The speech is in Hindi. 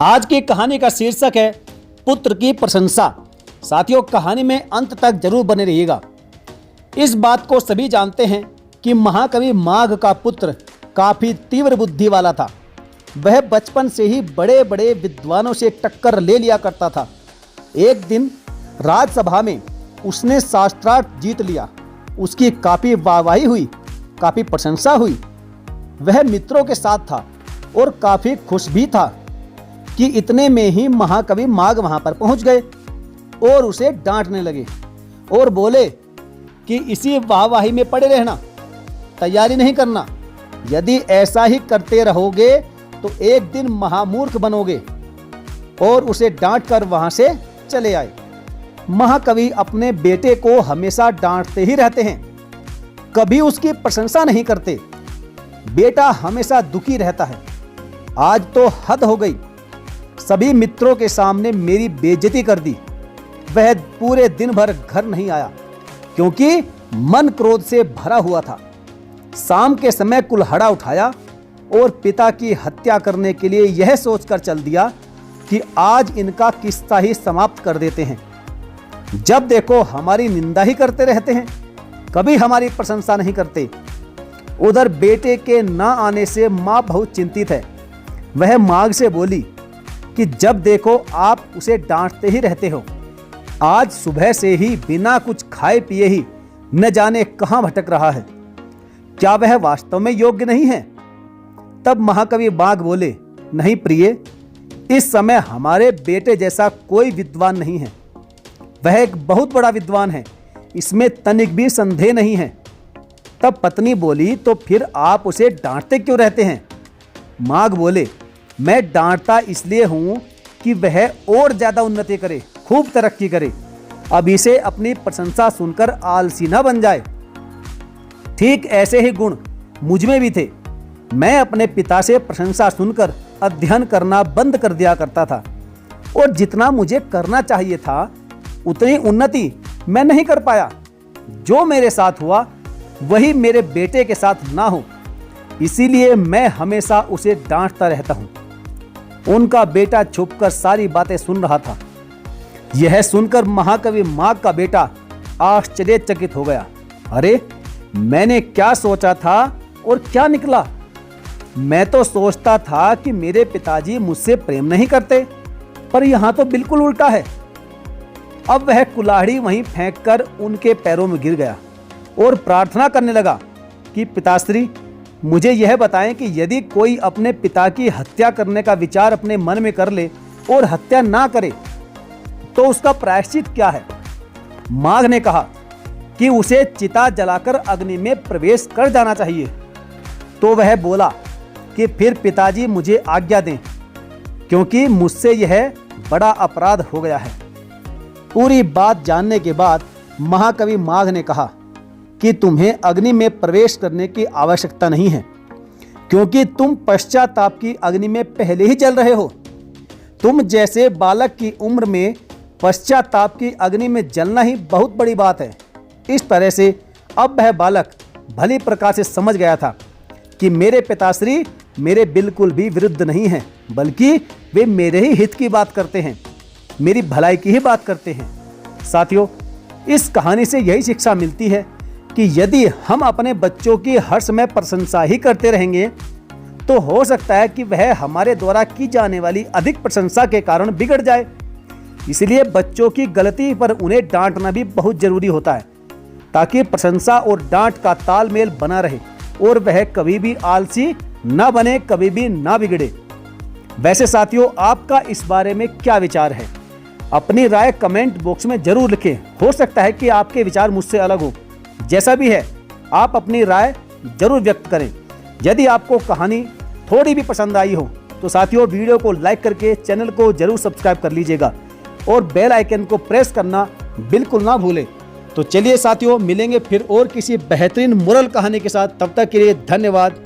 आज की कहानी का शीर्षक है पुत्र की प्रशंसा। साथियों, कहानी में अंत तक जरूर बने रहिएगा। इस बात को सभी जानते हैं कि महाकवि माघ का पुत्र काफ़ी तीव्र बुद्धि वाला था। वह बचपन से ही बड़े बड़े विद्वानों से टक्कर ले लिया करता था। एक दिन राजसभा में उसने शास्त्रार्थ जीत लिया। उसकी काफ़ी वाहवाही हुई, काफ़ी प्रशंसा हुई। वह मित्रों के साथ था और काफ़ी खुश भी था कि इतने में ही महाकवि माघ वहां पर पहुंच गए और उसे डांटने लगे और बोले कि इसी वाहवाही में पड़े रहना, तैयारी नहीं करना। यदि ऐसा ही करते रहोगे तो एक दिन महामूर्ख बनोगे। और उसे डांट कर वहां से चले आए। महाकवि अपने बेटे को हमेशा डांटते ही रहते हैं, कभी उसकी प्रशंसा नहीं करते। बेटा हमेशा दुखी रहता है। आज तो हद हो गई, सभी मित्रों के सामने मेरी बेइज्जती कर दी। वह पूरे दिन भर घर नहीं आया क्योंकि मन क्रोध से भरा हुआ था। शाम के समय कुल्हाड़ा उठाया और पिता की हत्या करने के लिए यह सोचकर चल दिया कि आज इनका किस्सा ही समाप्त कर देते हैं। जब देखो हमारी निंदा ही करते रहते हैं, कभी हमारी प्रशंसा नहीं करते। उधर बेटे के ना आने से माँ बहुत चिंतित है। वह माघ से बोली कि जब देखो आप उसे डांटते ही रहते हो। आज सुबह से ही बिना कुछ खाए पिए ही न जाने कहां भटक रहा है। क्या वह वास्तव में योग्य नहीं है? तब महाकवि माघ बोले, नहीं प्रिय, इस समय हमारे बेटे जैसा कोई विद्वान नहीं है। वह एक बहुत बड़ा विद्वान है, इसमें तनिक भी संदेह नहीं है। तब पत्नी बोली, तो फिर आप उसे डांटते क्यों रहते हैं? माघ बोले, मैं डांटता इसलिए हूं कि वह और ज्यादा उन्नति करे, खूब तरक्की करे। अब इसे अपनी प्रशंसा सुनकर आलसी न बन जाए। ठीक ऐसे ही गुण मुझ में भी थे। मैं अपने पिता से प्रशंसा सुनकर अध्ययन करना बंद कर दिया करता था और जितना मुझे करना चाहिए था उतनी उन्नति मैं नहीं कर पाया। जो मेरे साथ हुआ वही मेरे बेटे के साथ ना हो, इसीलिए मैं हमेशा उसे डांटता रहता हूं। उनका बेटा छुपकर सारी बातें सुन रहा था। यह सुनकर महाकवि माघ का बेटा आश्चर्यचकित हो गया। अरे, मैंने क्या सोचा था और क्या निकला? मैं तो सोचता था कि मेरे पिताजी मुझसे प्रेम नहीं करते, पर यहां तो बिल्कुल उल्टा है। अब वह कुल्हाड़ी वहीं फेंककर उनके पैरों में गिर गया और प्रार्थना करने लगा कि पिताश्री, मुझे यह बताएं कि यदि कोई अपने पिता की हत्या करने का विचार अपने मन में कर ले और हत्या ना करे तो उसका प्रायश्चित क्या है? माघ ने कहा कि उसे चिता जलाकर अग्नि में प्रवेश कर जाना चाहिए। तो वह बोला कि फिर पिताजी मुझे आज्ञा दें, क्योंकि मुझसे यह बड़ा अपराध हो गया है। पूरी बात जानने के बाद महाकवि माघ ने कहा कि तुम्हें अग्नि में प्रवेश करने की आवश्यकता नहीं है, क्योंकि तुम पश्चाताप की अग्नि में पहले ही जल रहे हो। तुम जैसे बालक की उम्र में पश्चाताप की अग्नि में जलना ही बहुत बड़ी बात है। इस तरह से अब वह बालक भली प्रकार से समझ गया था कि मेरे पिताश्री मेरे बिल्कुल भी विरुद्ध नहीं हैं, बल्कि वे मेरे ही हित की बात करते हैं, मेरी भलाई की ही बात करते हैं। साथियों, इस कहानी से यही शिक्षा मिलती है कि यदि हम अपने बच्चों की हर समय प्रशंसा ही करते रहेंगे तो हो सकता है कि वह हमारे द्वारा की जाने वाली अधिक प्रशंसा के कारण बिगड़ जाए। इसलिए बच्चों की गलती पर उन्हें डांटना भी बहुत जरूरी होता है, ताकि प्रशंसा और डांट का तालमेल बना रहे और वह कभी भी आलसी ना बने, कभी भी ना बिगड़े। वैसे साथियों, आपका इस बारे में क्या विचार है? अपनी राय कमेंट बॉक्स में जरूर लिखें। हो सकता है कि आपके विचार मुझसे अलग हो। जैसा भी है, आप अपनी राय जरूर व्यक्त करें। यदि आपको कहानी थोड़ी भी पसंद आई हो तो साथियों, वीडियो को लाइक करके चैनल को जरूर सब्सक्राइब कर लीजिएगा और बेल आइकन को प्रेस करना बिल्कुल ना भूलें। तो चलिए साथियों, मिलेंगे फिर और किसी बेहतरीन मोरल कहानी के साथ। तब तक के लिए धन्यवाद।